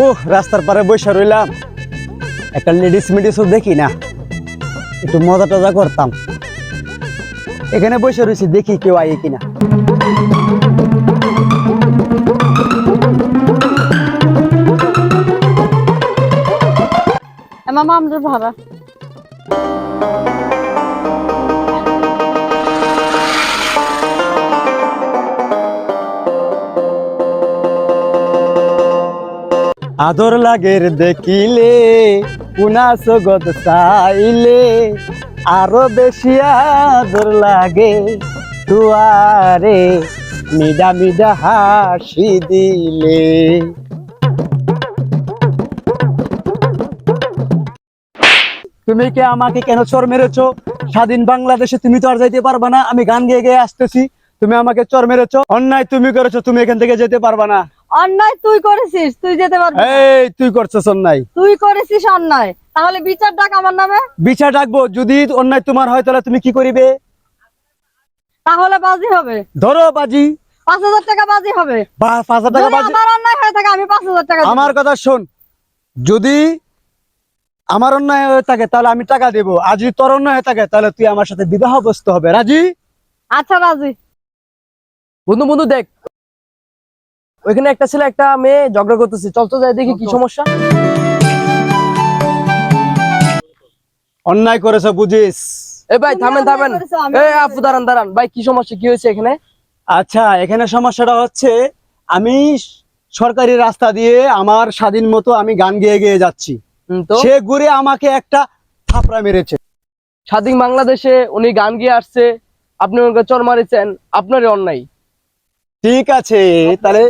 ও রাস্তার পারে বসে রইলাম, একটা লেডিস মেডিসও দেখি না, একটু মজা টজা করতাম। এখানে বসে রয়েছি, দেখি কেউ আয়ে কিনা। মামা আমাদের ভাড়া। আদর লাগের দেখিলে পুনা সগত চাইলে, আরো বেশি আদর লাগে তুয়ারে মিডা মিডা হাসি দিলে। তুমি কি আমাকে কেন চর মেরেছো? স্বাধীন বাংলাদেশে তুমি তো আর যাইতে পারবা না, আমি গান গেয়ে গেয়ে আসতেছি, তুমি আমাকে চর মেরেছো। অন্যায় তুমি করেছো, তুমি এখান থেকে যেতে পারবা না। অন্যায় তুই করেছিস, তুই যেতে পারবি না। এই তুই করছিস অন্যায়। তুই করেছিস অন্যায়, তাহলে বিচার ডাক আমার নামে। বিচার ডাকবো, যদি অন্যায় তোমার হয় তাহলে তুমি কি করিবে? তাহলে বাজি হবে। ধরো বাজি। 5,000 টাকা বাজি হবে। 5,000 টাকা যদি বাজি। আমার অন্যায় হয়ে থাকে আমি 5,000 টাকা দিব। আমার কথা শোন, যদি আমার অন্যায় হয়ে থাকে তাহলে আমি টাকা দেবো, আর যদি তোর অন্যায় হয়ে থাকে তাহলে তুই আমার সাথে বিবাহ বসতে হবে। রাজি? আচ্ছা রাজি। বন্ধু বন্ধু দেখ, ওইখানে একটা ছেলে একটা মেয়ে ঝগড়া করতেছে, চল তো যাই দেখি কি সমস্যা। অন্যায় করেছো বুঝিস। এ ভাই তুমি থামেন অন্যায় থামেন, করেছো, আমি এ অন্যায় আপু দাঁড়ান দাঁড়ান, ভাই কি সমস্যা, কি হয়েছে এখানে? আচ্ছা, এখানে সমস্যাটা হচ্ছে আমি সরকারি রাস্তা দিয়ে আমার স্বাধীন মতো আমি গান গেয়ে গেয়ে যাচ্ছি, তো সে ঘুরে আমাকে একটা থাপড়া মেরেছে। স্বাধীন বাংলাদেশে উনি গান গিয়ে আসছে, আপনি ওনাকে চর মারিছেন, আপনারই অন্যায়। ঠিক আছে, তাহলে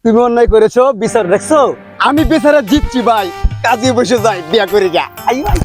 তুমি অন্যায় করেছো, বিচার দেখছো, আমি বিচারে জিতছি ভাই, কাজে বসে যাই, বিয়া করে যা। আই ভাই।